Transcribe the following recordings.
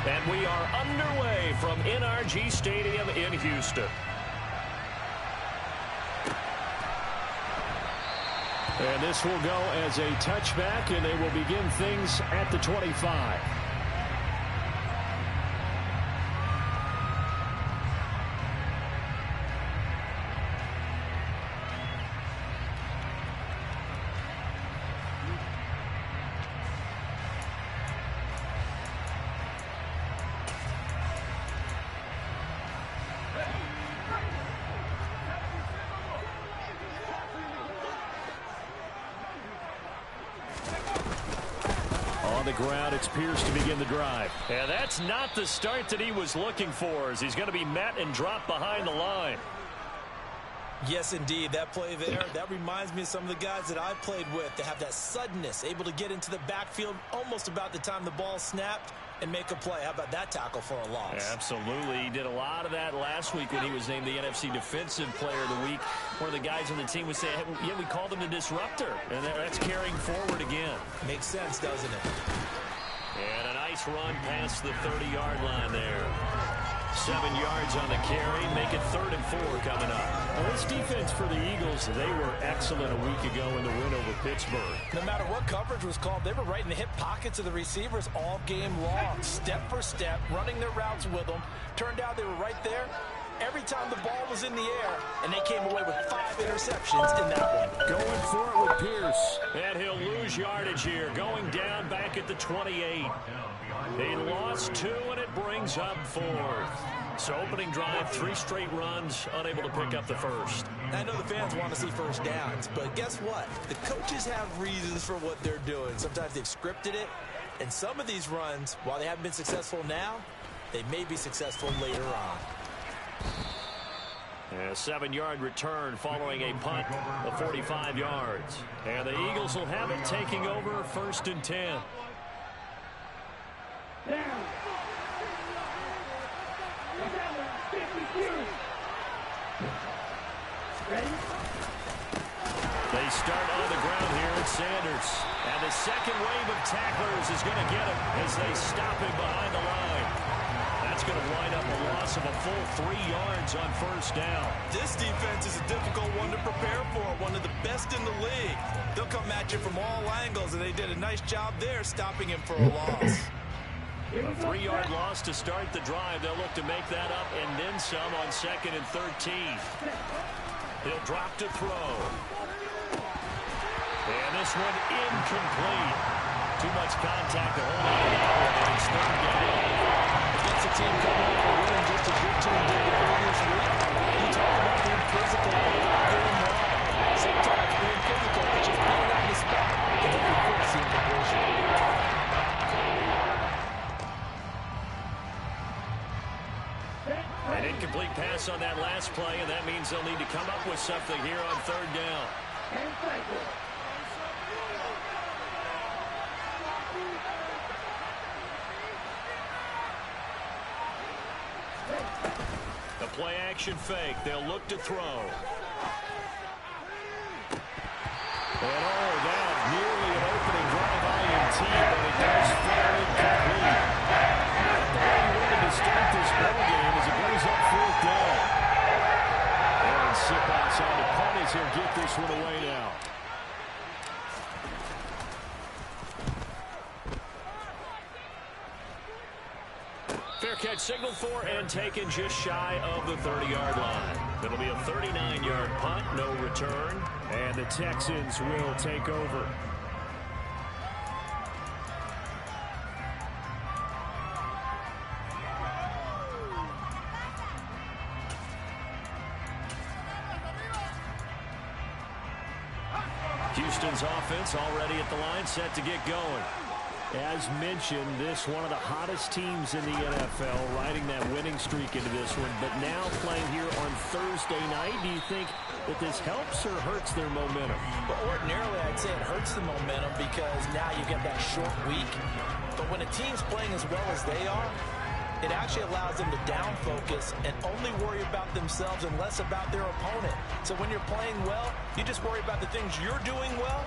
And we are underway from NRG Stadium in Houston. And this will go as a touchback, and they will begin things at the 25. On the ground, it's Pierce to begin the drive. And that's not the start that he was looking for, as he's going to be met and dropped behind the line. Yes, indeed. That play there, that reminds me of some of the guys that I played with. They have that suddenness, able to get into the backfield almost about the time the ball snapped and make a play. How about that tackle for a loss? Absolutely. He did a lot of that last week when he was named the NFC Defensive Player of the Week. One of the guys on the team would say, hey, yeah, we called him the disruptor. And that's carrying forward again. Makes sense, doesn't it? And a nice run past the 30-yard line there. 7 yards on the carry. Make it 3rd and 4 coming up. Well, this defense for the Eagles, they were excellent a week ago in the win over Pittsburgh. No matter what coverage was called, they were right in the hip pockets of the receivers all game long. Step for step, running their routes with them. Turned out they were right there every time the ball was in the air, and they came away with 5 interceptions in that one. Going for it with Pierce. And he'll lose yardage here. Going down back at the 28. He lost 2, and it brings up 4th. So opening drive, 3 straight runs, unable to pick up the first. I know the fans want to see first downs, but guess what? The coaches have reasons for what they're doing. Sometimes they've scripted it, and some of these runs, while they haven't been successful now, they may be successful later on. A 7-yard return following a punt of 45 yards. And the Eagles will have it taking over 1st and 10. Down. Ready? They start on the ground here at Sanders. And the second wave of tacklers is going to get him as they stop him behind the line. That's going to wind up a loss of a full 3 yards on 1st down. This defense is a difficult one to prepare for, one of the best in the league. They'll come at you from all angles, and they did a nice job there stopping him for a loss. A 3-yard loss to start the drive. They'll look to make that up and then some on 2nd and 13. He'll drop to throw. And this one incomplete. Too much contact to hold on to that one, and it's 3rd down. Against a team coming up and winning just as your team did the previous week. You talk about being physical and not doing wrong. Sometimes being physical is just being on the spot and then you force the incompletion. An incomplete pass on that last play, and that means they'll need to come up with something here on 3rd down. The play action fake. They'll look to throw. And that nearly an opening drive INT, but it does fall incomplete. Not the way he wanted to start this ball game as it goes up 4th down. And Siposs on the punt as he'll get this one away now. Fair catch signaled for and taken just shy of the 30-yard line. It'll be a 39-yard punt, no return, and the Texans will take over. Houston's offense already at the line, set to get going. As mentioned, this one of the hottest teams in the NFL, riding that winning streak into this one, but now playing here on Thursday night. Do you think that this helps or hurts their momentum? But ordinarily, I'd say it hurts the momentum because now you get that short week. But when a team's playing as well as they are, it actually allows them to down focus and only worry about themselves and less about their opponent. So when you're playing well, you just worry about the things you're doing well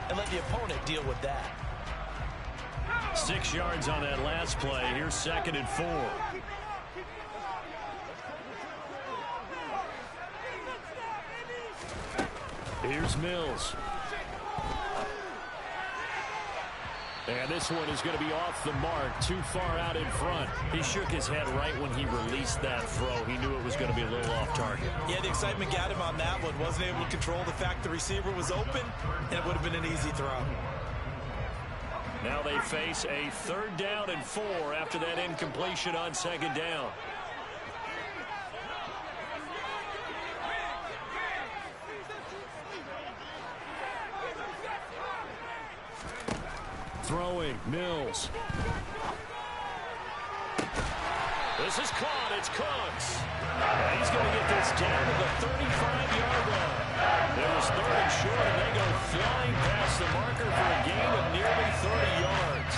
and let the opponent deal with that. 6 yards on that last play. Here's 2nd and 4. Here's Mills. And this one is going to be off the mark, too far out in front. He shook his head right when he released that throw. He knew it was going to be a little off target. Yeah, the excitement got him on that one. Wasn't able to control the fact the receiver was open, and it would have been an easy throw. Now they face a 3rd down and 4 after that incompletion on 2nd down. Throwing, Mills. This is caught. It's Cooks. And he's going to get this down to the 35-yard line. There was 3rd and short, and they go flying past the marker for a gain of nearly 30 yards.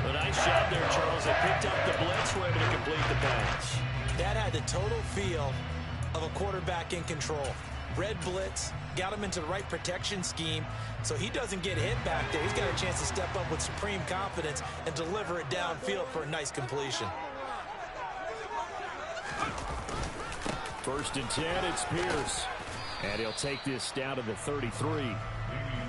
A nice job there, Charles. They picked up the blitz, were able to complete the pass. That had the total feel of a quarterback in control. Red blitz, got him into the right protection scheme, so he doesn't get hit back there. He's got a chance to step up with supreme confidence and deliver it downfield for a nice completion. 1st and 10, it's Pierce. And he'll take this down to the 33.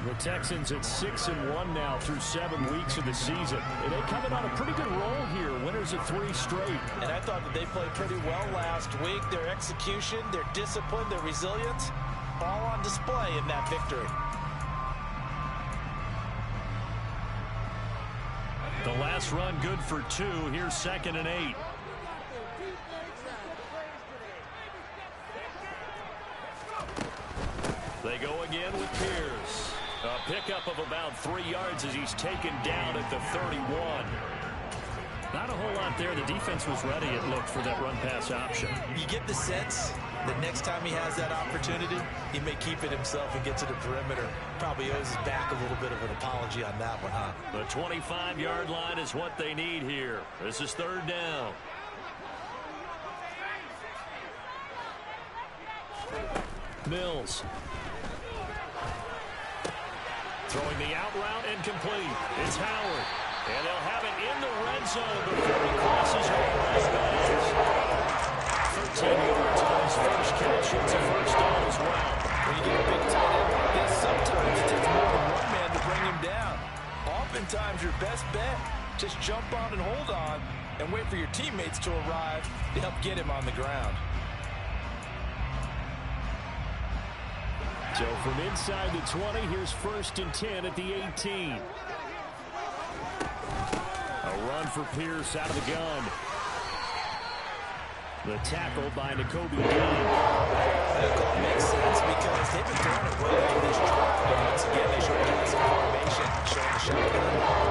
The Texans at 6-1 now through 7 weeks of the season. And they coming on a pretty good roll here. Winners of 3 straight. And I thought that they played pretty well last week. Their execution, their discipline, their resilience, all on display in that victory. The last run good for 2. Here's 2nd and 8. They go again with Pierce. A pickup of about 3 yards as he's taken down at the 31. Not a whole lot there. The defense was ready, it looked, for that run-pass option. You get the sense that next time he has that opportunity, he may keep it himself and get to the perimeter. Probably owes his back a little bit of an apology on that one, huh? The 25-yard line is what they need here. This is 3rd down. Mills. Throwing the out route incomplete. It's Howard. And they'll have it in the red zone before he crosses over. 13 yards on his first catch. It's a 1st down as well. When you get a big tight end like this, sometimes it takes more than one man to bring him down. Oftentimes, your best bet, just jump on and hold on and wait for your teammates to arrive to help get him on the ground. So from inside the 20, here's 1st and 10 at the 18. A run for Pierce out of the gun. The tackle by Nakobe Dean. That call makes sense because they've been throwing it well in this drive. Once again, they showed passive formation, showing the shotgun,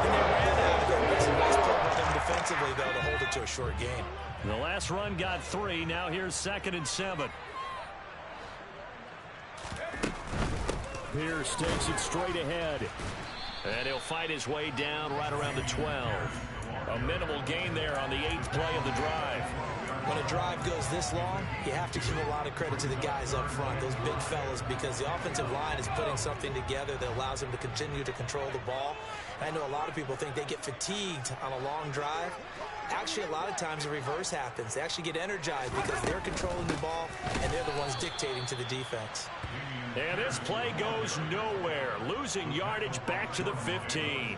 and they ran out of it. It's a nice play with them defensively, though, to hold it to a short gain. The last run got 3. Now here's 2nd and 7. Pierce takes it straight ahead. And he'll fight his way down right around the 12. A minimal gain there on the 8th play of the drive. When a drive goes this long, you have to give a lot of credit to the guys up front, those big fellas, because the offensive line is putting something together that allows them to continue to control the ball. I know a lot of people think they get fatigued on a long drive. Actually, a lot of times the reverse happens. They actually get energized because they're controlling the ball, and they're the ones dictating to the defense. And this play goes nowhere. Losing yardage back to the 15.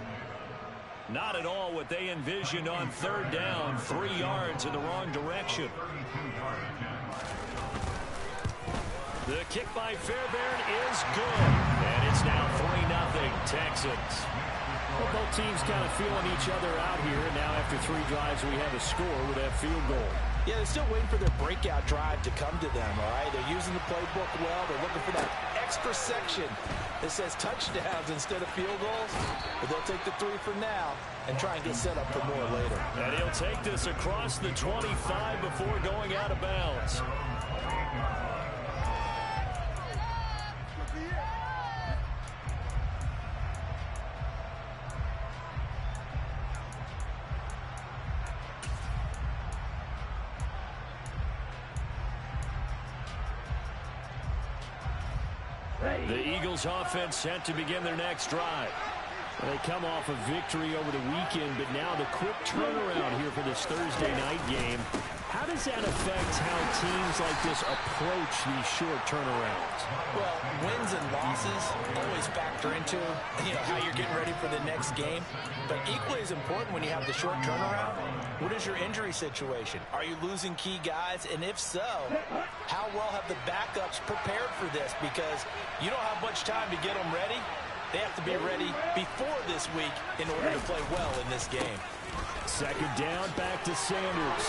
Not at all what they envisioned on 3rd down. 3 yards in the wrong direction. The kick by Fairbairn is good. And it's now 3-0 Texans. Well, both teams kind of feeling each other out here. And now after 3 drives, we have a score with that field goal. Yeah, they're still waiting for their breakout drive to come to them, all right? They're using the playbook well. They're looking for that extra section that says touchdowns instead of field goals. But they'll take the 3 for now and try and get set up for more later. And he'll take this across the 25 before going out of bounds. The Eagles offense set to begin their next drive. They come off a victory over the weekend, but now the quick turnaround here for this Thursday night game. How does that affect how teams like this approach these short turnarounds? Well, wins and losses always factor into how you're getting ready for the next game. But equally as important when you have the short turnaround, what is your injury situation? Are you losing key guys? And if so, how well have the backups prepared for this? Because you don't have much time to get them ready. They have to be ready before this week in order to play well in this game. Second down, back to Sanders.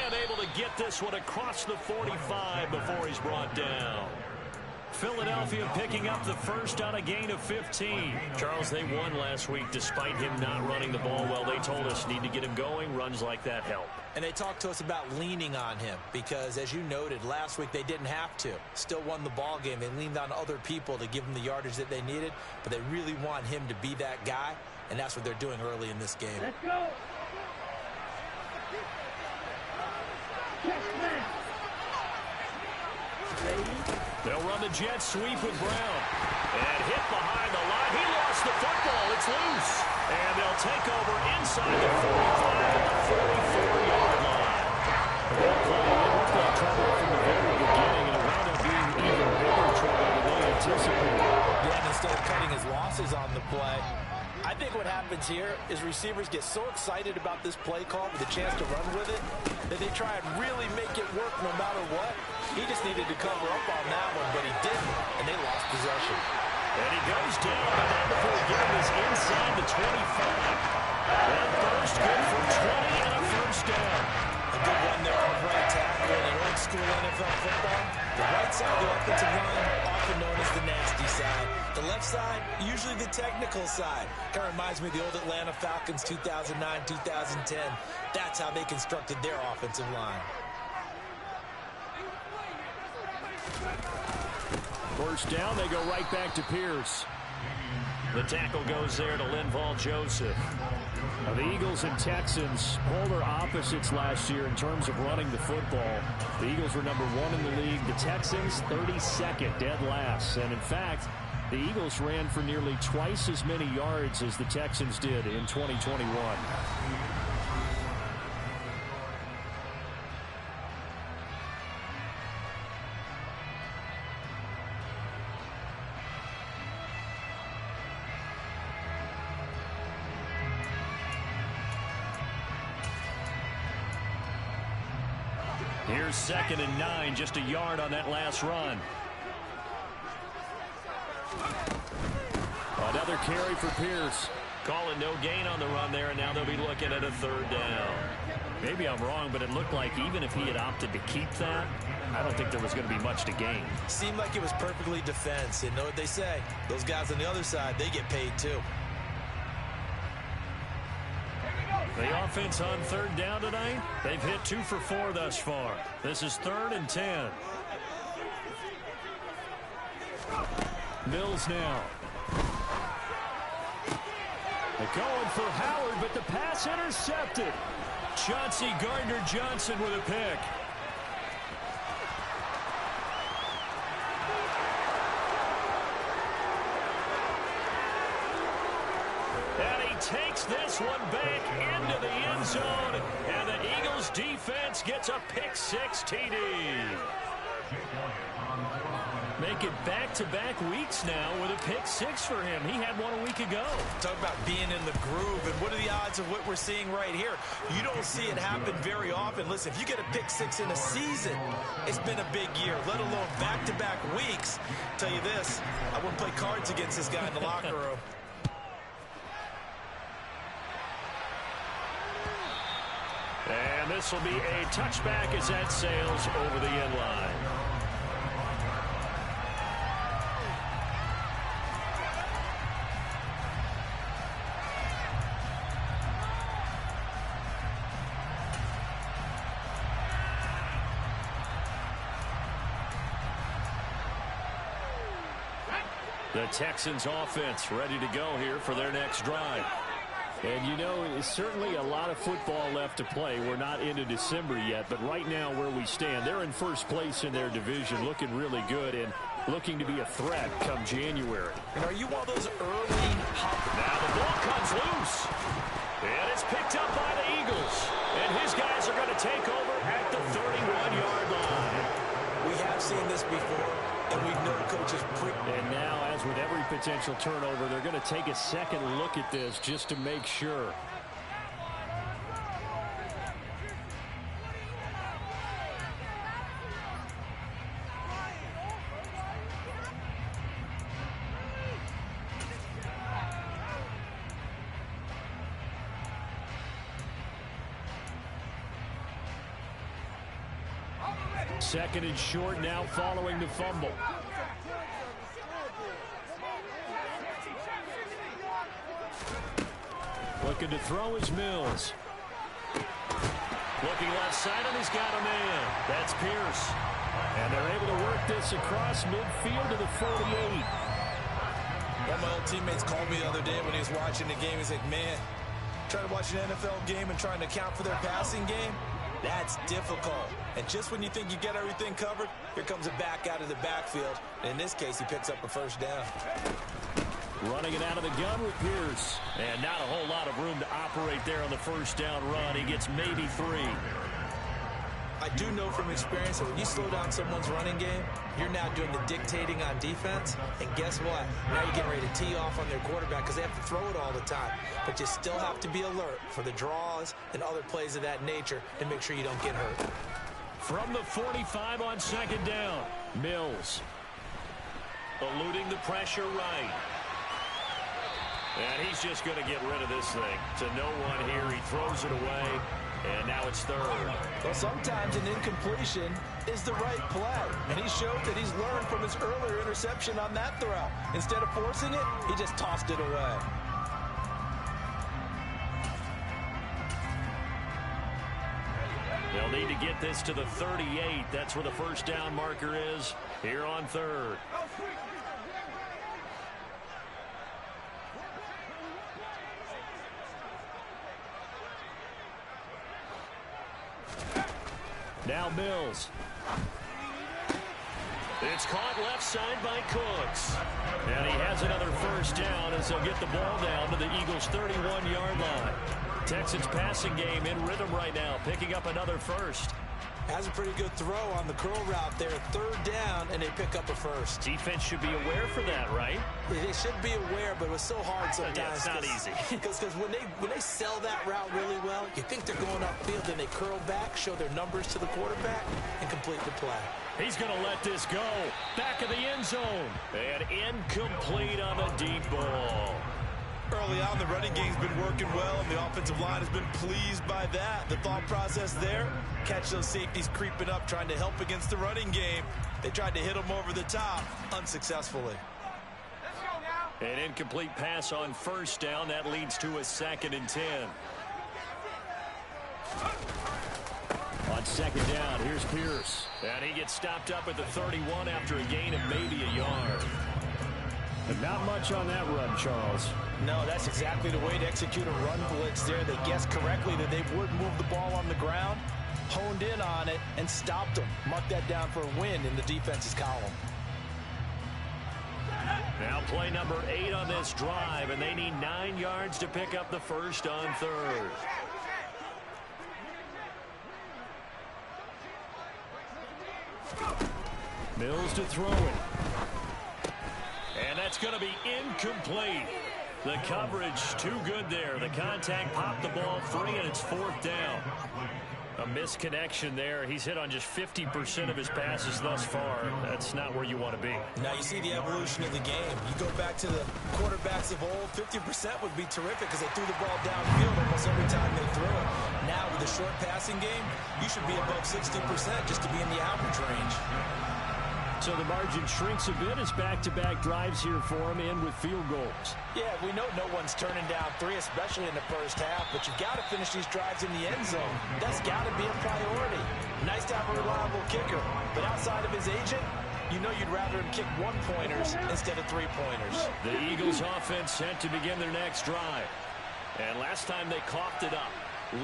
And able to get this one across the 45 before he's brought down. Philadelphia picking up the first on a gain of 15. Charles, they won last week despite him not running the ball well. They told us need to get him going. Runs like that help. And they talked to us about leaning on him because, as you noted, last week they didn't have to. Still won the ball game. They leaned on other people to give them the yardage that they needed, but they really want him to be that guy, and that's what they're doing early in this game. Let's go. They'll run the jet sweep with Brown. And hit behind the line. He lost the football. It's loose. And they'll take over inside the 45 at the 44-yard line. That play looked like trouble from the very beginning, and it wound up being even bigger trouble than they anticipated. Yeah, and instead of cutting his losses on the play, I think what happens here is receivers get so excited about this play call with a chance to run with it that they try and really make it work no matter what. He just needed to cover up on that one, but he didn't, and they lost possession. And he goes down, but not before getting this inside the 25. That first good for 20 and a first down. A good run there on right tackle in old school NFL football. The right side of the offensive line, often known as the nasty side. The left side, usually the technical side. Kind of reminds me of the old Atlanta Falcons 2009, 2010. That's how they constructed their offensive line. First down, they go right back to Pierce. The tackle goes there to Linval Joseph. Now, the Eagles and Texans, polar opposites last year in terms of running the football. The Eagles were number 1 in the league. The Texans, 32nd, dead last. And in fact, the Eagles ran for nearly twice as many yards as the Texans did in 2021. Here's 2nd and 9, just a yard on that last run. Another carry for Pierce. Calling no gain on the run there, and now they'll be looking at a 3rd down. Maybe I'm wrong, but it looked like even if he had opted to keep that, I don't think there was going to be much to gain. Seemed like it was perfectly defense. And know what they say? Those guys on the other side, they get paid too. The offense on 3rd down tonight, they've hit 2 for 4 thus far. This is 3rd and 10. Mills now. They're going for Howard, but the pass intercepted. Chauncey Gardner-Johnson with a pick. And he takes this one back into the end zone, and the Eagles defense gets a pick-6 TD. Make it back-to-back weeks now with a pick-6 for him. He had one a week ago. Talk about being in the groove, and what are the odds of what we're seeing right here? You don't see it happen very often. Listen, if you get a pick-6 in a season, it's been a big year, let alone back-to-back weeks. Tell you this, I wouldn't play cards against this guy in the locker room. And this will be a touchback as that sails over the end line. The Texans offense ready to go here for their next drive. And, you know, it's certainly a lot of football left to play. We're not into December yet, but right now where we stand, they're in first place in their division, looking really good and looking to be a threat come January. And are you one of those early hop? Now the ball comes loose. And it's picked up by the Eagles. And his guys are going to take over at the 31-yard line. We have seen this before, and we know coaches And now, as with every potential turnover, they're going to take a second look at this just to make sure. Second and short now following the fumble. Looking to throw is Mills. Looking left side, and he's got a man. That's Pierce. And they're able to work this across midfield to the 48. One of my old teammates called me the other day when he was watching the game. He's like, man, trying to watch an NFL game and trying to account for their passing game, that's difficult. And just when you think you get everything covered, here comes a back out of the backfield. In this case, he picks up a first down. Running it out of the gun with Pierce. And not a whole lot of room to operate there on the first down run. He gets maybe 3. I do know from experience that when you slow down someone's running game, you're now doing the dictating on defense. And guess what? Now you're getting ready to tee off on their quarterback because they have to throw it all the time. But you still have to be alert for the draws and other plays of that nature and make sure you don't get hurt. From the 45 on second down, Mills. Eluding the pressure right. And he's just going to get rid of this thing. To no one here. He throws it away. And now it's third. Well, sometimes an incompletion is the right play. And he showed that he's learned from his earlier interception on that throw. Instead of forcing it, he just tossed it away. They'll need to get this to the 38. That's where the first down marker is here on third. Now Mills. It's caught left side by Cooks. And he has another first down as they'll get the ball down to the Eagles' 31-yard line. Texans passing game in rhythm right now, picking up another first. Has a pretty good throw on the curl route there. Third down, and they pick up a first. Defense should be aware for that, right? They should be aware, but it was so hard sometimes. Yeah, it's not easy. Because when they sell that route really well, you think they're going upfield, then they curl back, show their numbers to the quarterback, and complete the play. He's going to let this go. Back of the end zone. And incomplete on the deep ball. Early on, the running game's been working well, and the offensive line has been pleased by that. The thought process there, catch those safeties creeping up, trying to help against the running game. They tried to hit them over the top, unsuccessfully. An incomplete pass on first down. That leads to a 2nd and 10. On second down, here's Pierce. And he gets stopped up at the 31 after a gain of maybe a yard. But not much on that run, Charles. No, that's exactly the way to execute a run blitz there. They guessed correctly that they would move the ball on the ground, honed in on it, and stopped them. Mark that down for a win in the defense's column. Now play number 8 on this drive, and they need 9 yards to pick up the first on third. Mills to throw it. And that's going to be incomplete. The coverage too good there. The contact popped the ball free, and it's 4th down. A misconnection there. He's hit on just 50% of his passes thus far. That's not where you want to be. Now you see the evolution of the game. You go back to the quarterbacks of old, 50% would be terrific because they threw the ball downfield almost every time they threw it. Now with the short passing game, you should be above 60% just to be in the average range. So the margin shrinks a bit as back-to-back drives here for him and with field goals. Yeah, we know no one's turning down 3, especially in the first half, but you've got to finish these drives in the end zone. That's got to be a priority. Nice to have a reliable kicker, but outside of his agent, you know you'd rather him kick 1-pointers instead of 3-pointers. The Eagles offense set to begin their next drive. And last time they coughed it up,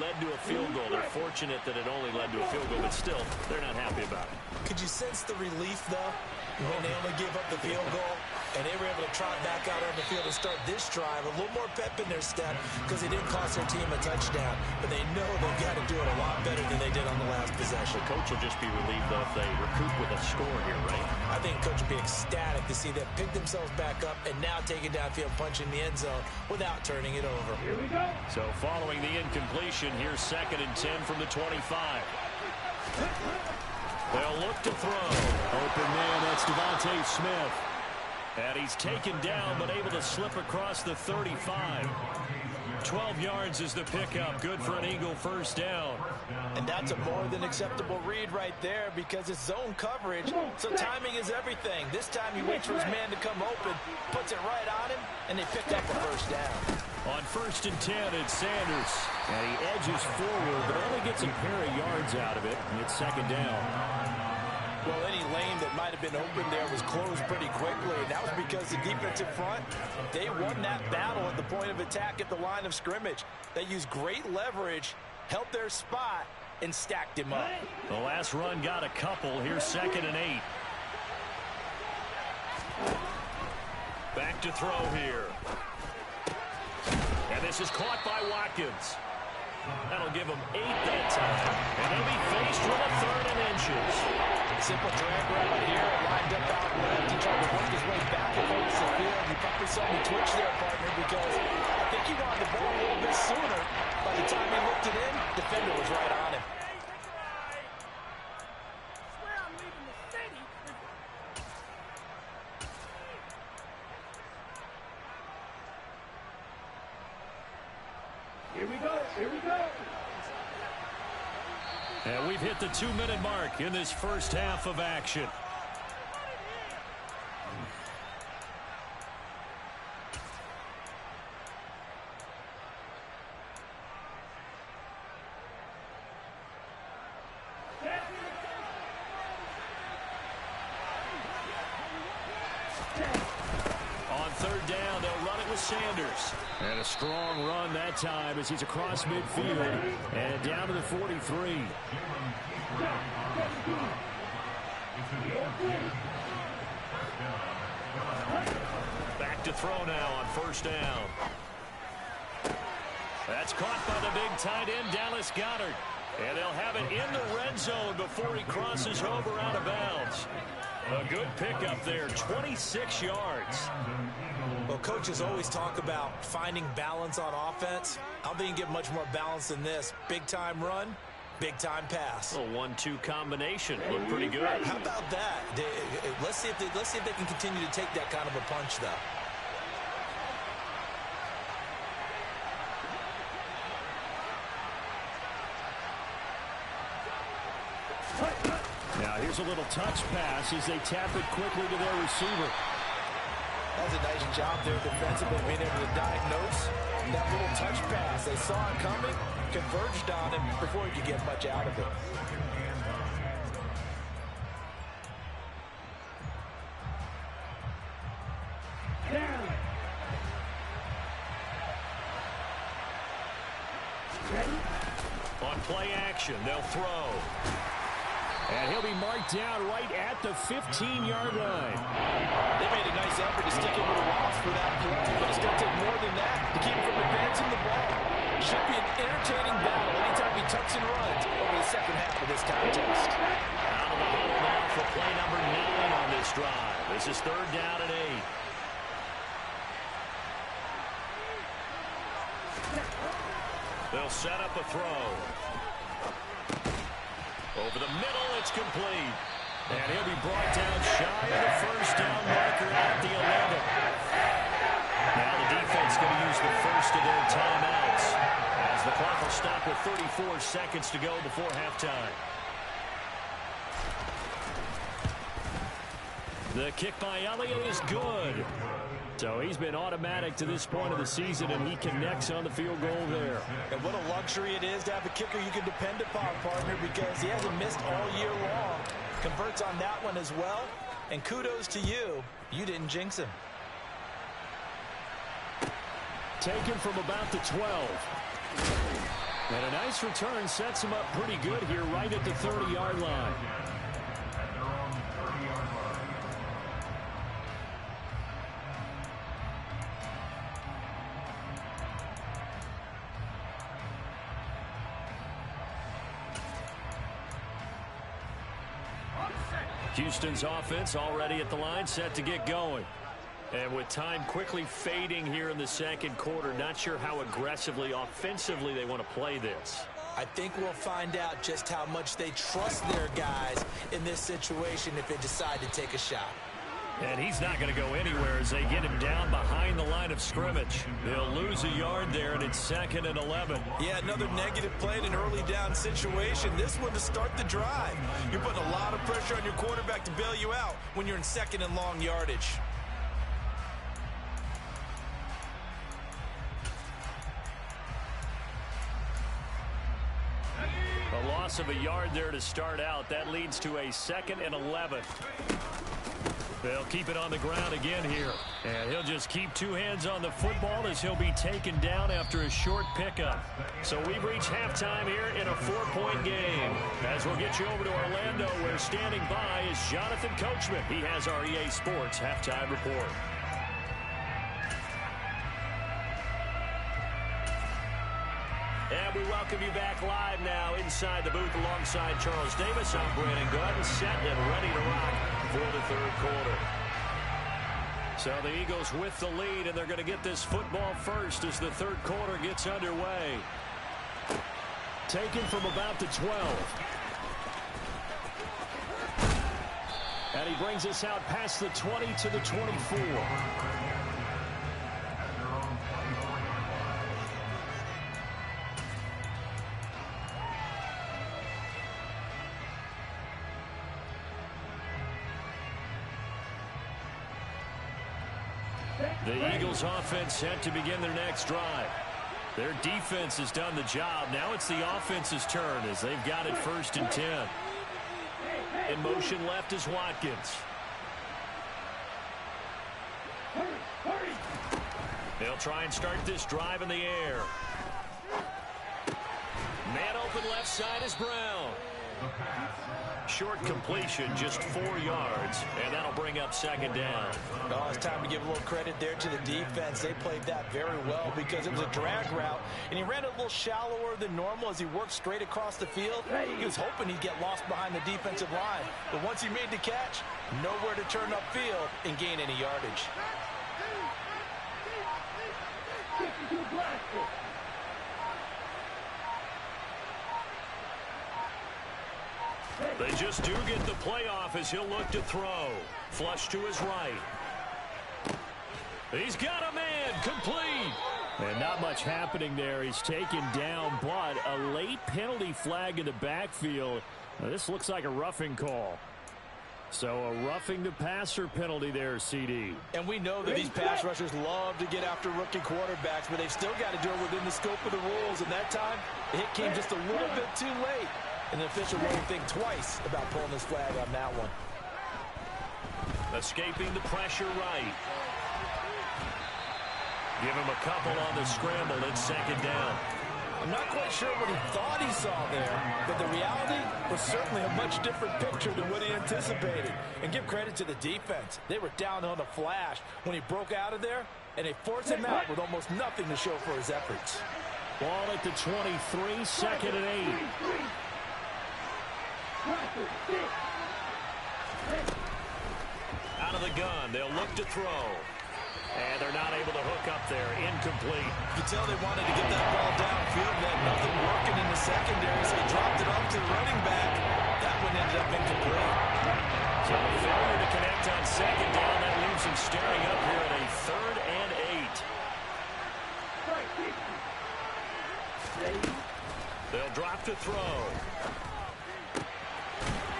led to a field goal. They're fortunate that it only led to a field goal, but still, they're not happy about it. Could you sense the relief, though, when they only gave up the field goal? And they were able to trot back out on the field and start this drive. A little more pep in their step because they didn't cost their team a touchdown. But they know they've got to do it a lot better than they did on the last possession. The coach will just be relieved, though, if they recoup with a score here, right? I think coach will be ecstatic to see them pick themselves back up and now take it downfield, punch in the end zone without turning it over. Here we go. So following the incompletion, here's 2nd and 10 from the 25. They'll look to throw. Open man, that's Devontae Smith. And he's taken down, but able to slip across the 35. 12 yards is the pickup. Good for an Eagle first down. And that's a more than acceptable read right there because it's zone coverage, so timing is everything. This time he waits for his man to come open, puts it right on him, and they pick up a first down. On 1st and 10, it's Sanders. And he edges forward, but only gets a pair of yards out of it, and it's 2nd down. Well, any lane that might have been open there was closed pretty quickly, and that was because the defensive front, they won that battle at the point of attack at the line of scrimmage. They used great leverage, held their spot, and stacked him up. The last run got a couple. Here's 2nd and 8. Back to throw here. And this is caught by Watkins. That'll give him 8 that time. And he'll be faced with a 3rd and inches. Simple drag right here, lined up out left. He tried to work his way back across the field. You probably saw me twitch there, partner, because I think he wanted the ball a little bit sooner. By the time he looked it in, defender was right on him. Here we go. Here we go. And we've hit the 2-minute mark in this first half of action. On 3rd down, they'll run it with Sanders. And a strong run that time as he's across midfield and down to the 43. Back to throw now on 1st down. That's caught by the big tight end, Dallas Goedert. And they'll have it in the red zone before he crosses over out of bounds. A good pickup there, 26 yards. Well, coaches always talk about finding balance on offense. I don't think you can get much more balance than this. Big-time run, big-time pass. A 1-2 combination. Looked pretty good. How about that? Let's see if they can continue to take that kind of a punch, though. Now here's a little touch pass as they tap it quickly to their receiver. That was a nice job there defensively, being able to diagnose that little touch pass. They saw it coming, converged on him before he could get much out of it. On play action, they'll throw. And he'll be marked down right at the 15-yard line. They made a nice effort to stick him with a loss for that play, but it's going to take more than that to keep him from advancing the ball. Should be an entertaining battle anytime he tucks and runs over the second half of this contest. Out of the huddle now for play number 9 on this drive. This is 3rd down and 8. They'll set up a throw. Over the middle, it's complete. And he'll be brought down shy of the first down marker at the 11. Now the defense going to use the first of their timeouts as the clock will stop with 34 seconds to go before halftime. The kick by Elliott is good. So he's been automatic to this point of the season, and he connects on the field goal there. And what a luxury it is to have a kicker you can depend upon, partner, because he hasn't missed all year long. Converts on that one as well. And kudos to you. You didn't jinx him. Taken from about the 12. And a nice return sets him up pretty good here right at the 30-yard line. Houston's offense already at the line, set to get going. And with time quickly fading here in the second quarter, not sure how aggressively, offensively they want to play this. I think we'll find out just how much they trust their guys in this situation if they decide to take a shot. And he's not going to go anywhere as they get him down behind the line of scrimmage. They'll lose a yard there, and it's 2nd and 11. Yeah, another negative play in an early down situation. This one to start the drive. You're putting a lot of pressure on your quarterback to bail you out when you're in 2nd and long yardage. A loss of a yard there to start out. That leads to a 2nd and 11. They'll keep it on the ground again here. And he'll just keep two hands on the football as he'll be taken down after a short pickup. So we've reached halftime here in a 4-point game. As we'll get you over to Orlando, where standing by is Jonathan Coachman. He has our EA Sports halftime report. And we welcome you back live now inside the booth alongside Charles Davis. I'm Brandon Garden, set and ready to rock for the third quarter. So the Eagles with the lead, and they're going to get this football first as the third quarter gets underway. Taken from about the 12. And he brings us out past the 20 to the 24. The Eagles offense set to begin their next drive. Their defense has done the job. Now it's the offense's turn as they've got it 1st and 10. In motion left is Watkins. They'll try and start this drive in the air. Man open left side is Brown. Short completion, just 4 yards, and that'll bring up 2nd down. Oh, it's time to give a little credit there to the defense. They played that very well because it was a drag route, and he ran a little shallower than normal as he worked straight across the field. He was hoping he'd get lost behind the defensive line, but once he made the catch, nowhere to turn upfield and gain any yardage. They just do get the playoff as he'll look to throw. Flush to his right. He's got a man, complete. And not much happening there. He's taken down, but a late penalty flag in the backfield. Now, this looks like a roughing call. So a roughing the passer penalty there, CD. And we know that these pass rushers love to get after rookie quarterbacks, but they've still got to do it within the scope of the rules. And that time, the hit came just a little bit too late. And the official won't think twice about pulling this flag on that one. Escaping the pressure right. Give him a couple on the scramble. It's 2nd down. I'm not quite sure what he thought he saw there, but the reality was certainly a much different picture than what he anticipated. And give credit to the defense. They were down on the flash when he broke out of there, and they forced him out with almost nothing to show for his efforts. Ball at the 23, 2nd and 8. Out of the gun, they'll look to throw. And they're not able to hook up there. Incomplete. You can tell they wanted to get that ball downfield. They had nothing working in the secondary, so they dropped it off to the running back. That one ended up incomplete. So a failure to connect on 2nd down. That leaves them staring up here at a 3rd and 8. They'll drop to throw.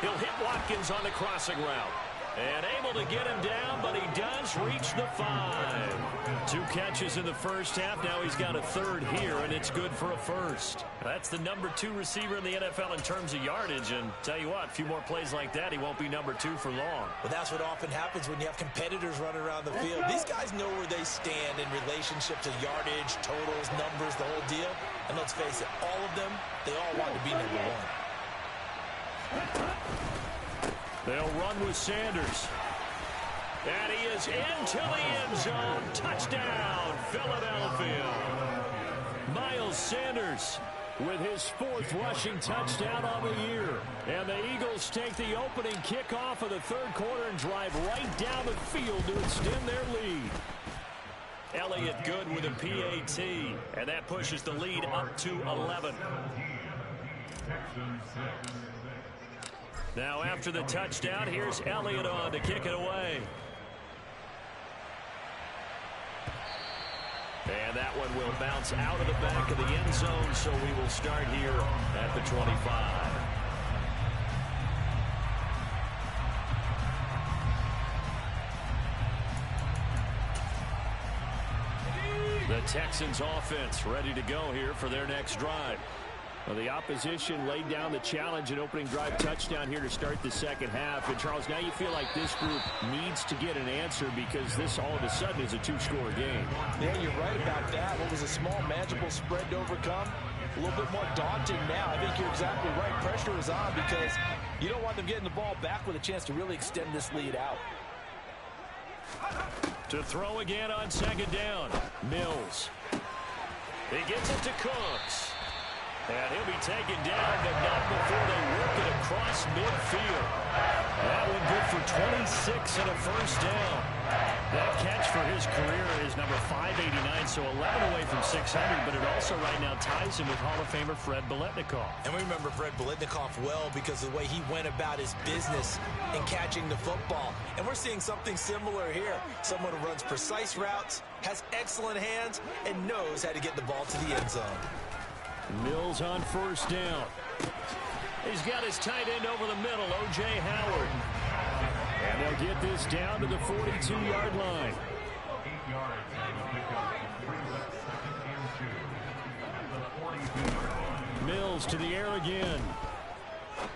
He'll hit Watkins on the crossing route. And able to get him down, but he does reach the 5. 2 catches in the first half. Now he's got a third here, and it's good for a first. That's the number 2 receiver in the NFL in terms of yardage. And tell you what, a few more plays like that, he won't be number 2 for long. Well, that's what often happens when you have competitors running around the field. These guys know where they stand in relationship to yardage, totals, numbers, the whole deal. And let's face it, all of them, they all want to be number 1. They'll run with Sanders. And he is into the end zone. Touchdown, Philadelphia. Miles Sanders with his 4th rushing touchdown on the year. And the Eagles take the opening kickoff of the 3rd quarter and drive right down the field to extend their lead. Elliott good with a PAT. And that pushes the lead up to 11. Now after the touchdown, here's Elliott on to kick it away. And that one will bounce out of the back of the end zone, so we will start here at the 25. The Texans offense ready to go here for their next drive. Well, the opposition laid down the challenge and opening drive touchdown here to start the second half. And, Charles, now you feel like this group needs to get an answer because this all of a sudden is a 2-score game. Yeah, you're right about that. What was a small, manageable spread to overcome? A little bit more daunting now. I think you're exactly right. Pressure is on because you don't want them getting the ball back with a chance to really extend this lead out. To throw again on second down. Mills. He gets it to Cooks. And he'll be taken down, but not before they work it across midfield. That one good for 26 and a first down. That catch for his career is number 589, so 11 away from 600, but it also right now ties him with Hall of Famer Fred Biletnikoff. And we remember Fred Biletnikoff well because of the way he went about his business in catching the football. And we're seeing something similar here. Someone who runs precise routes, has excellent hands, and knows how to get the ball to the end zone. Mills on first down. He's got his tight end over the middle, O.J. Howard. And they'll get this down to the 42-yard line. Mills to the air again.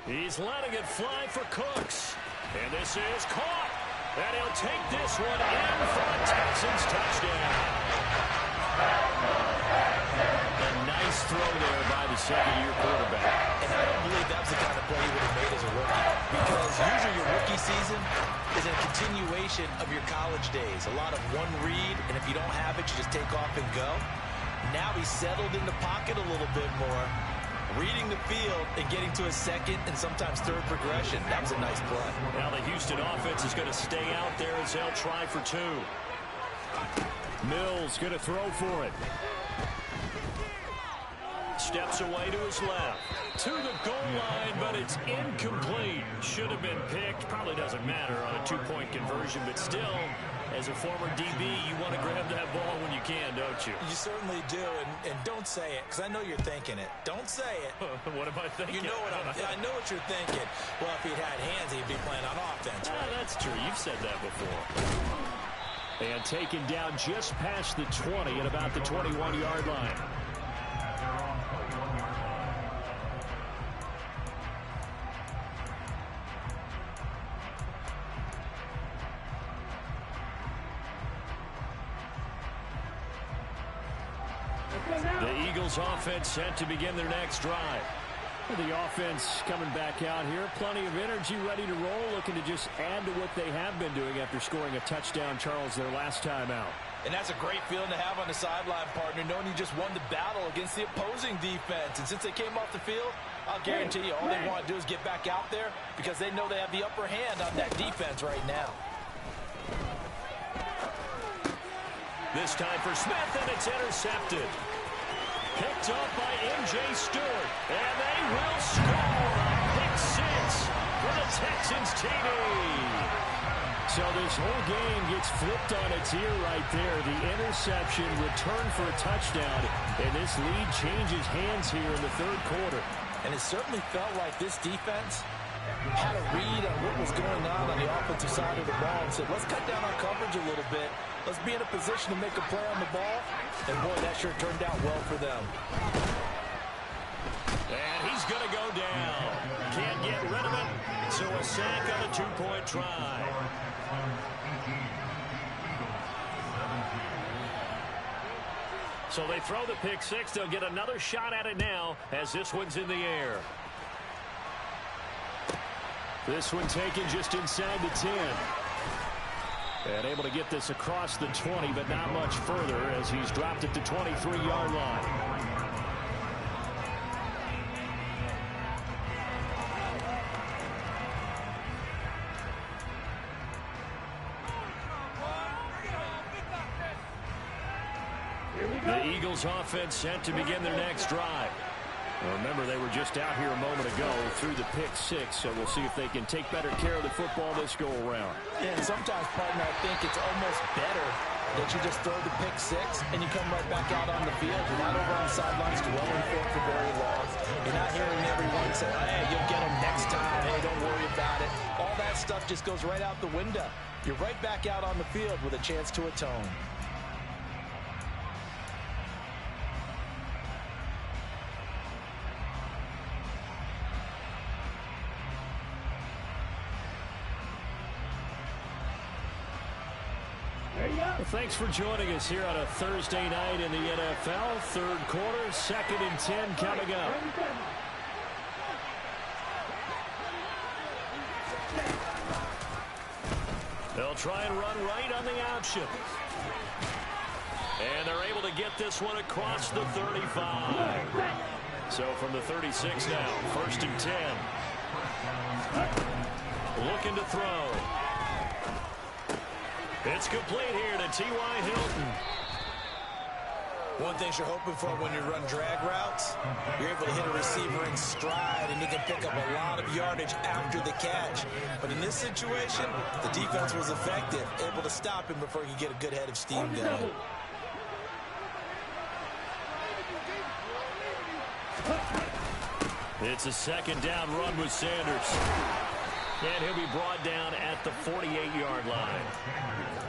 He's letting it fly for Cooks. And this is caught. And he'll take this one in for a Texans touchdown. Nice throw there by the second-year quarterback. And I don't believe that was the kind of play he would have made as a rookie. Because usually your rookie season is a continuation of your college days. A lot of one read, and if you don't have it, you just take off and go. Now he's settled in the pocket a little bit more, reading the field and getting to a second and sometimes third progression. That was a nice play. Now the Houston offense is going to stay out there as they'll try for 2. Mills going to throw for it. Steps away to his left. To the goal line, but it's incomplete. Should have been picked. Probably doesn't matter on a 2-point conversion, but still, as a former DB, you want to grab that ball when you can, don't you? You certainly do, and don't say it, because I know you're thinking it. Don't say it. What am I thinking? You know what I know what you're thinking. Well, if he'd had hands, he'd be playing on offense. Right? That's true. You've said that before. And taken down just past the 20 at about the 21-yard line. The Eagles offense set to begin their next drive. The offense coming back out here. Plenty of energy, ready to roll, looking to just add to what they have been doing after scoring a touchdown, Charles, their last time out. And that's a great feeling to have on the sideline, partner, knowing you just won the battle against the opposing defense. And since they came off the field, I'll guarantee you all they want to do is get back out there because they know they have the upper hand on that defense right now. This time for Smith, and it's intercepted. Picked up by M.J. Stewart, and they will score a pick 6 for the Texans TD. So this whole game gets flipped on its ear right there. The interception, return for a touchdown, and this lead changes hands here in the third quarter. And it certainly felt like this defense had a read on what was going on the offensive side of the ball and said, let's cut down our coverage a little bit. Let's be in a position to make a play on the ball. And, boy, that sure turned out well for them. And he's going to go down. Can't get rid of it. So a sack on a two-point try. So they throw the pick six. They'll get another shot at it now as this one's in the air. This one taken just inside the 10. And able to get this across the 20, but not much further as he's dropped it to 23-yard line. The Eagles offense set to begin their next drive. Well, remember, they were just out here a moment ago through the pick six, so we'll see if they can take better care of the football this go-around. Yeah, and sometimes, partner, I think it's almost better that you just throw the pick six and you come right back out on the field. You're not over on the sidelines dwelling for very long. You're not hearing everyone say, hey, you'll get them next time. Hey, don't worry about it. All that stuff just goes right out the window. You're right back out on the field with a chance to atone. Well, thanks for joining us here on a Thursday night in the NFL. Third quarter, 2nd and 10 coming up. They'll try and run right on the option. And they're able to get this one across the 35. So from the 36 now, 1st and 10. Looking to throw. It's complete here to T.Y. Hilton. One thing you're hoping for when you run drag routes, you're able to hit a receiver in stride, and you can pick up a lot of yardage after the catch. But in this situation, the defense was effective, able to stop him before he could get a good head of steam going. It's a 2nd down run with Sanders. And he'll be brought down at the 48-yard line.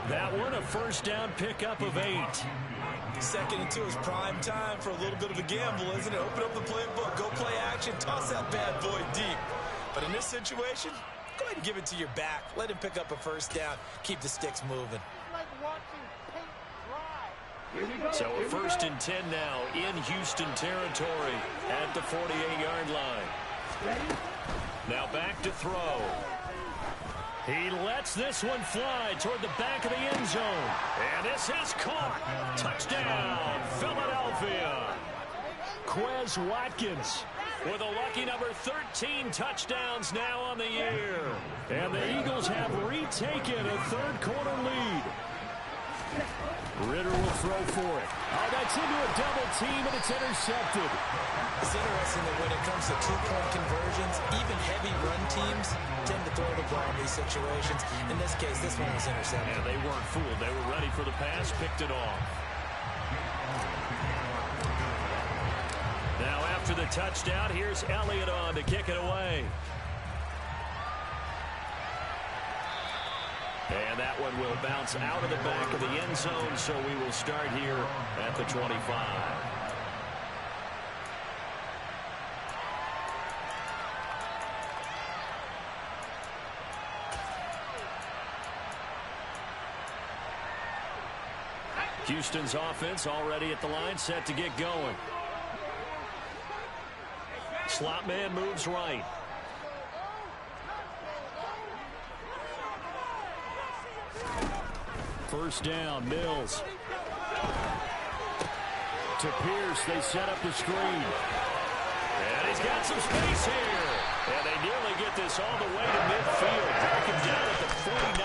That one, a 1st down pickup of 8. 2nd and 2 is prime time for a little bit of a gamble, isn't it? Open up the playbook, go play action, toss that bad boy deep. But in this situation, go ahead and give it to your back. Let him pick up a 1st down. Keep the sticks moving. So a 1st and 10 now in Houston territory at the 48-yard line. Now back to throw. He lets this one fly toward the back of the end zone. And this is caught. Touchdown, Philadelphia. Quez Watkins with a lucky number 13 touchdowns now on the year. And the Eagles have retaken a third-quarter lead. Ritter will throw for it. Oh, that's into a double team, and it's intercepted. It's interesting that when it comes to two-point conversions, even heavy run teams tend to throw the ball in these situations. In this case, this one was intercepted. And they weren't fooled. They were ready for the pass, picked it off. Now after the touchdown, here's Elliott on to kick it away. And that one will bounce out of the back of the end zone, so we will start here at the 25. Houston's offense already at the line, set to get going. Slot man moves right. First down, Mills. To Pierce, they set up the screen. And he's got some space here. And they nearly get this all the way to midfield. Back him down at the 49.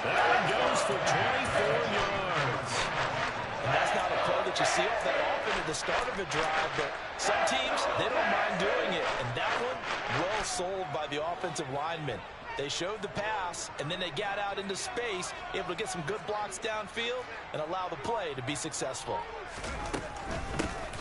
That one goes for 24 yards. And that's not a play that you see all that often at the start of a drive, but some teams, they don't mind doing it. And that one, well sold by the offensive lineman. They showed the pass, and then they got out into space, able to get some good blocks downfield and allow the play to be successful.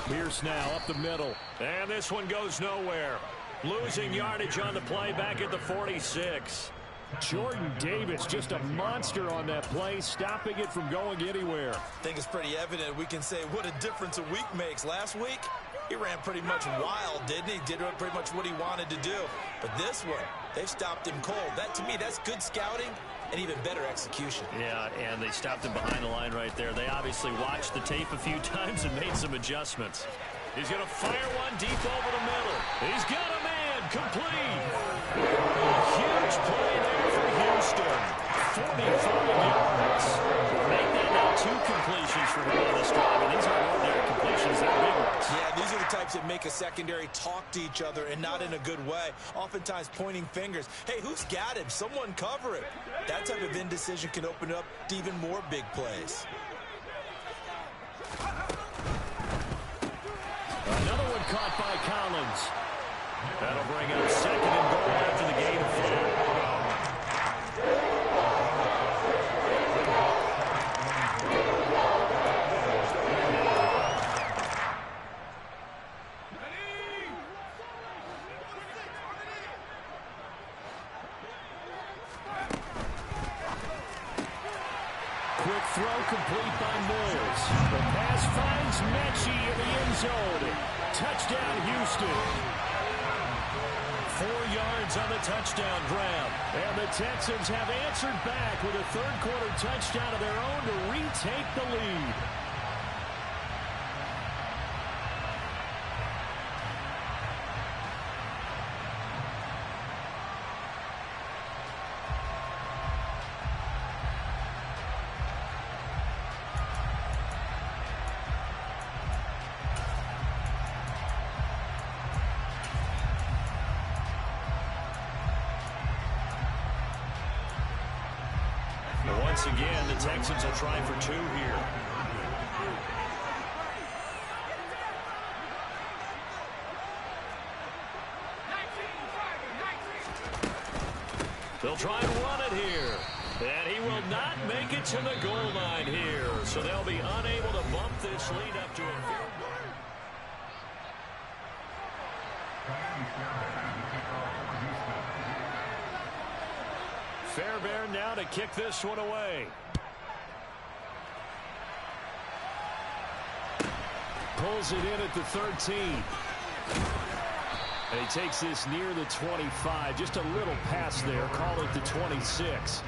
Pierce now up the middle. And this one goes nowhere. Losing yardage on the play back at the 46. Jordan Davis, just a monster on that play, stopping it from going anywhere. I think it's pretty evident. We can say what a difference a week makes. Last week, he ran pretty much wild, didn't he? Did pretty much what he wanted to do. But this one, they stopped him cold. That, to me, that's good scouting and even better execution. Yeah, and they stopped him behind the line right there. They obviously watched the tape a few times and made some adjustments. He's going to fire one deep over the middle. He's got a man complete. Huge play there for Houston. 45 yards. Make that now 2 completions for him on this drive. And these aren't ordinary completions. They're big ones. Yeah, these are the types that make a secondary talk to each other and not in a good way. Oftentimes pointing fingers. Hey, who's got him? Someone cover it. That type of indecision can open up to even more big plays. Another one caught by Collins. That'll bring up 2nd and goal after the gain of 5. Quick throw complete by Mills. The pass finds Mechie in the end zone. Touchdown, Houston. 4 yards on the touchdown grab. And the Texans have answered back with a third-quarter touchdown of their own to retake the lead. Once again, the Texans will try for 2 here. They'll try and run it here. And he will not make it to the goal line here. So they'll be unable to bump this lead up to a field goal. Fairbairn now to kick this one away. Pulls it in at the 13. And he takes this near the 25. Just a little pass there. Call it the 26.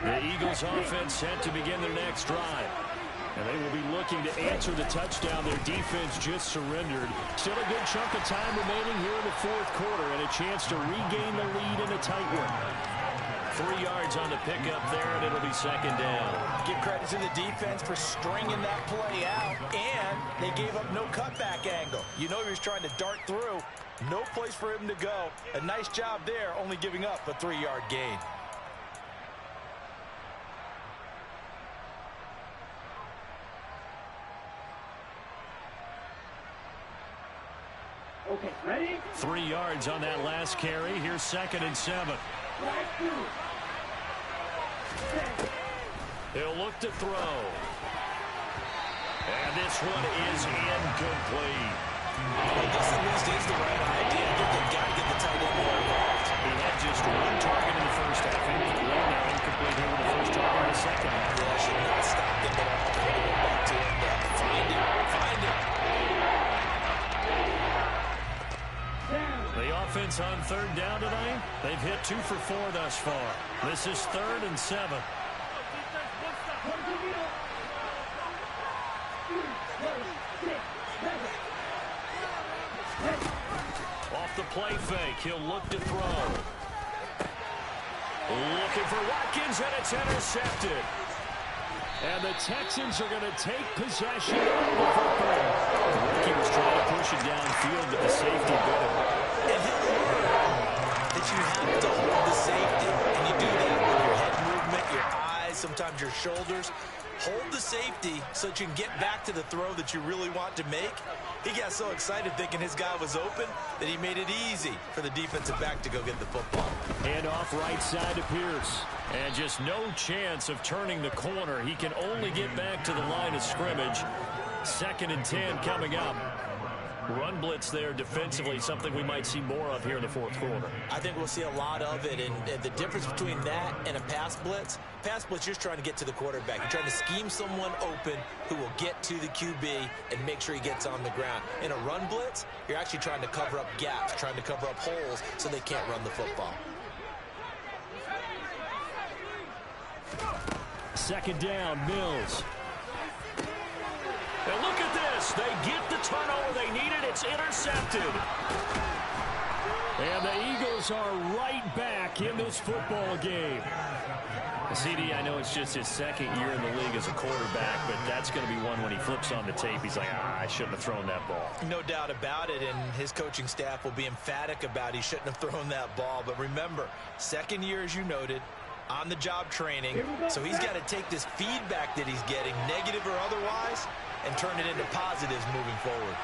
The Eagles offense set to begin their next drive. And they will be looking to answer the touchdown their defense just surrendered. Still a good chunk of time remaining here in the fourth quarter and a chance to regain the lead in a tight one. 3 yards on the pickup there, and it'll be 2nd down. Give credit to the defense for stringing that play out, and they gave up no cutback angle. You know he was trying to dart through. No place for him to go. A nice job there, only giving up a 3-yard gain. Okay, ready? 3 yards on that last carry. Here's 2nd and 7. He'll look to throw. And this one is incomplete. Well, this at least is the right idea. They've got to get the tight end more involved. He had just 1 target in the first half. Incomplete. Now incomplete here with the first target in the second half. Yeah, should not stop them at all. Back to him. Find him. Find him. The offense on 3rd down tonight, they've hit 2 for 4 thus far. This is 3rd and 7. Off the play fake, he'll look to throw. Looking for Watkins, and it's intercepted. And the Texans are going to take possession of the football. He was trying to push it downfield, but the safety got him. And he'll learn that you have to hold the safety, and you do that with your head movement, your eyes, sometimes your shoulders. hold the safety so that you can get back to the throw that you really want to make. He got so excited thinking his guy was open that he made it easy for the defensive back to go get the football. And off right side to Pierce. And just no chance of turning the corner. He can only get back to the line of scrimmage. 2nd and 10 coming up. Run blitz there defensively, something we might see more of here in the 4th quarter. I think we'll see a lot of it, and the difference between that and a pass blitz, you're just trying to get to the quarterback. You're trying to scheme someone open who will get to the QB and make sure he gets on the ground. In a run blitz, you're actually trying to cover up gaps, trying to cover up holes so they can't run the football. 2nd down, Mills. And look at this. They get the turnover they needed. It's intercepted. And the Eagles are right back in this football game. CD, I know it's just his 2nd year in the league as a quarterback, but that's going to be one when he flips on the tape. He's like, I shouldn't have thrown that ball. No doubt about it, and his coaching staff will be emphatic about he shouldn't have thrown that ball. But remember, 2nd year, as you noted, on-the-job training, so he's got to take this feedback that he's getting, negative or otherwise, and turn it into positives moving forward.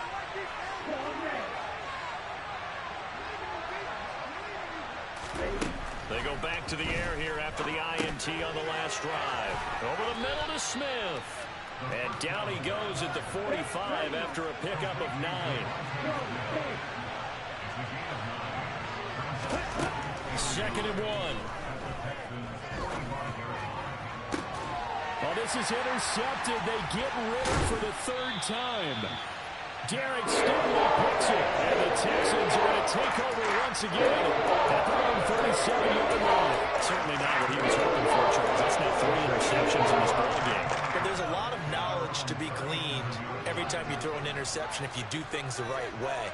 They go back to the air here after the INT on the last drive. Over the middle to Smith. And down he goes at the 45 after a pickup of 9. 2nd and 1. Oh, this is intercepted. They get Ritter for the 3rd time. Derek Stingley picks it. And the Texans are going to take over once again at their own 37-yard line. Certainly not what he was hoping for, Charles. That's now 3 interceptions in this ball game. But there's a lot of knowledge to be gleaned every time you throw an interception if you do things the right way.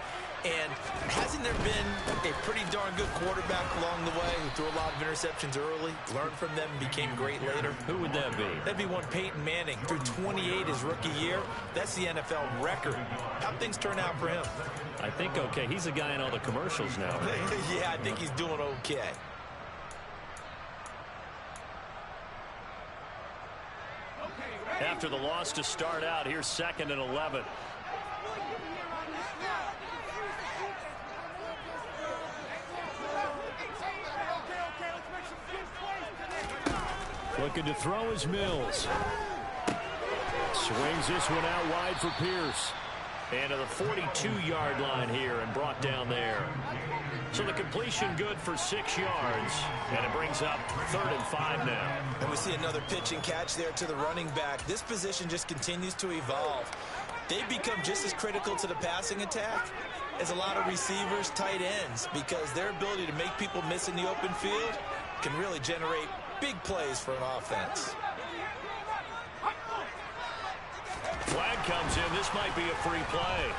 And hasn't there been a pretty darn good quarterback along the way who threw a lot of interceptions early, learned from them, and became great later? Who would that be? That'd be one Peyton Manning. Threw 28 his rookie year. That's the NFL record. How'd things turn out for him? I think okay. He's a guy in all the commercials now. Right? Yeah, I think he's doing okay. After the loss to start out, here's 2nd and 11. Looking to throw is Mills. Swings this one out wide for Pierce. And to the 42-yard line here and brought down there. So the completion good for 6 yards. And it brings up 3rd and 5 now. And we see another pitch and catch there to the running back. This position just continues to evolve. They've become just as critical to the passing attack as a lot of receivers, tight ends, because their ability to make people miss in the open field can really generate big plays for an offense. Flag comes in. This might be a free play.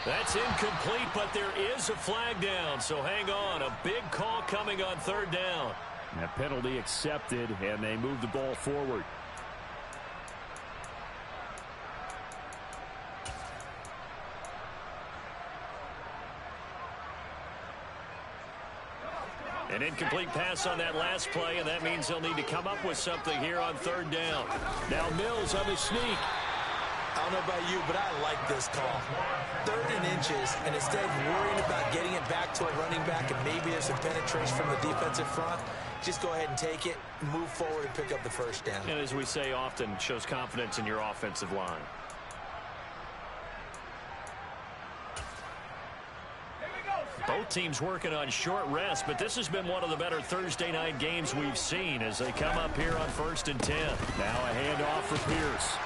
That's incomplete, but there is a flag down, so hang on. A big call coming on 3rd down. That penalty accepted, and they move the ball forward. An incomplete pass on that last play, and that means they'll need to come up with something here on 3rd down. Now Mills on the sneak. I don't know about you, but I like this call. 3rd and inches, and instead of worrying about getting it back to a running back and maybe there's some penetration from the defensive front, just go ahead and take it, move forward, and pick up the 1st down. And as we say often, shows confidence in your offensive line. Both teams working on short rest, but this has been one of the better Thursday night games we've seen as they come up here on 1st and 10. Now a handoff for Pierce.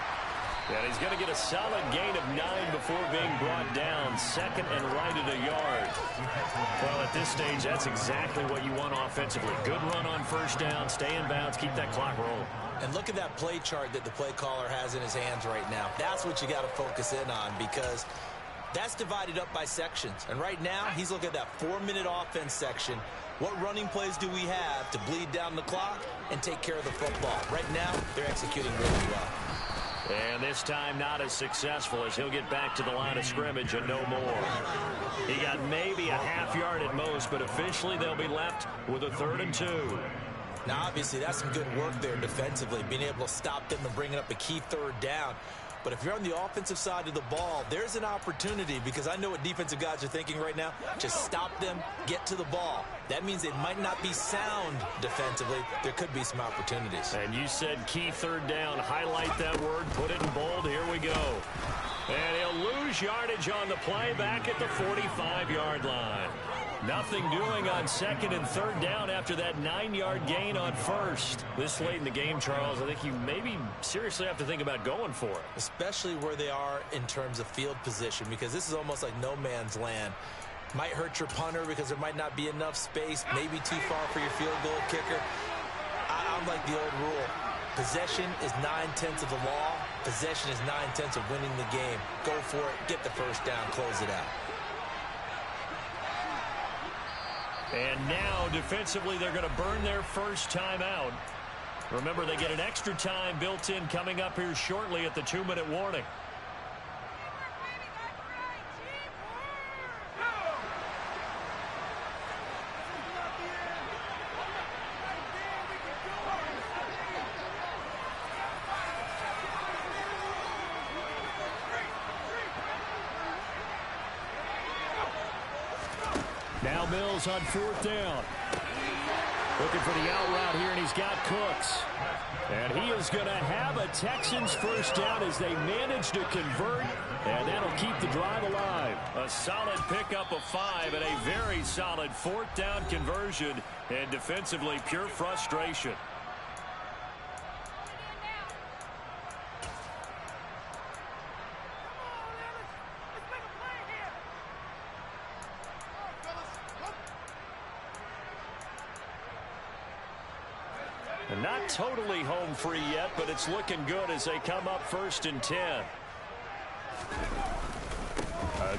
And he's going to get a solid gain of 9 before being brought down. 2nd and right at a yard. Well, at this stage, that's exactly what you want offensively. Good run on 1st down, stay in bounds, keep that clock rolling. And look at that play chart that the play caller has in his hands right now. That's what you got to focus in on, because that's divided up by sections. And right now, he's looking at that 4-minute offense section. What running plays do we have to bleed down the clock and take care of the football? Right now, they're executing really well. And this time not as successful as he'll get back to the line of scrimmage and no more. He got maybe a half yard at most, but officially they'll be left with a 3rd and 2. Now, obviously, that's some good work there defensively, being able to stop them and bringing up a key third down. But if you're on the offensive side of the ball, there's an opportunity, because I know what defensive guys are thinking right now. Just stop them, get to the ball. That means they might not be sound defensively. There could be some opportunities. And you said key third down. Highlight that word, put it in bold. Here we go. And he'll lose yardage on the play back at the 45-yard line. Nothing doing on second and third down after that 9-yard gain on first. This late in the game, Charles, I think you maybe seriously have to think about going for it. Especially where they are in terms of field position, because this is almost like no man's land. Might hurt your punter because there might not be enough space, maybe too far for your field goal kicker. I'm like the old rule. Possession is 9/10 of the law. Possession is 9/10 of winning the game. Go for it, get the first down, close it out. And now, defensively, they're going to burn their first time out. Remember, they get an extra time built in coming up here shortly at the 2-minute warning. Now Mills on fourth down. Looking for the out route here, and he's got Cooks. And he is going to have a Texans first down as they manage to convert, and that'll keep the drive alive. A solid pickup of 5 and a very solid fourth down conversion, and defensively pure frustration. And not totally home free yet, but it's looking good as they come up 1st and 10.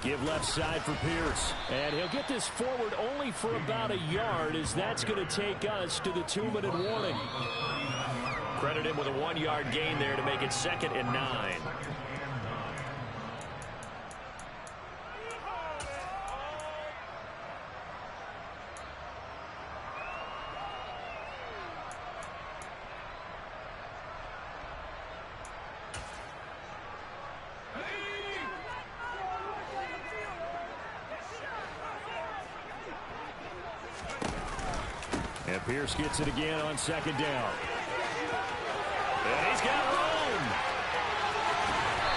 Give left side for Pierce. And he'll get this forward only for about a yard, as that's going to take us to the 2-minute warning. Credit him with a 1-yard gain there to make it 2nd and 9. And Pierce gets it again on 2nd down. And he's got room.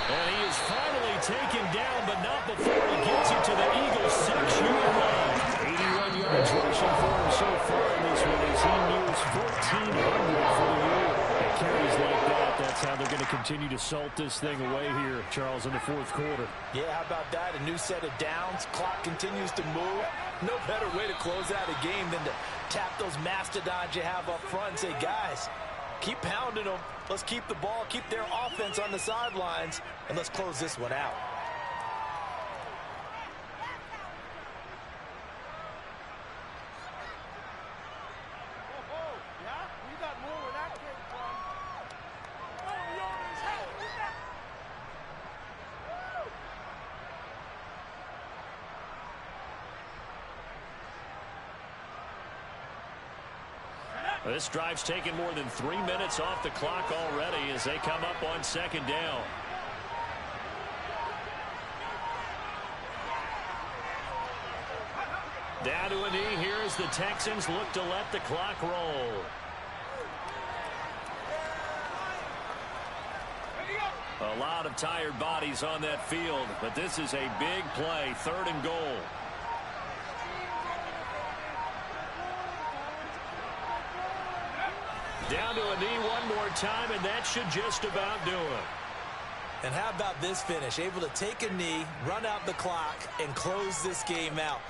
And he is finally taken down, but not before he gets it to the Eagles' 6-yard line. 81 yards rushing for him so far in this one as he nears 1,400 for the year. And carries like that, that's how they're going to continue to salt this thing away here, Charles, in the 4th quarter. Yeah, how about that? A new set of downs. Clock continues to move. No better way to close out a game than to tap those mastodons you have up front and say, guys, keep pounding them. Let's keep the ball, keep their offense on the sidelines, and let's close this one out. This drive's taken more than 3 minutes off the clock already as they come up on 2nd down. Down to a knee here as the Texans look to let the clock roll. A lot of tired bodies on that field, but this is a big play, 3rd and goal. Down to a knee one more time, and that should just about do it. And how about this finish? Able to take a knee, run out the clock, and close this game out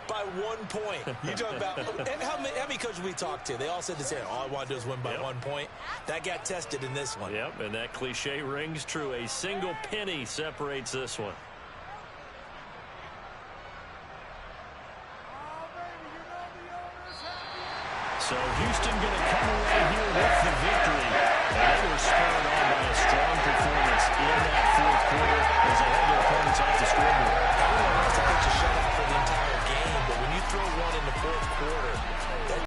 by 1 point. You talk about, and how many coaches we talked to? They all said the same. All I want to do is win by 1 point. That got tested in this one. Yep, and that cliche rings true. A single penny separates this one. So Houston going to come away here with the victory.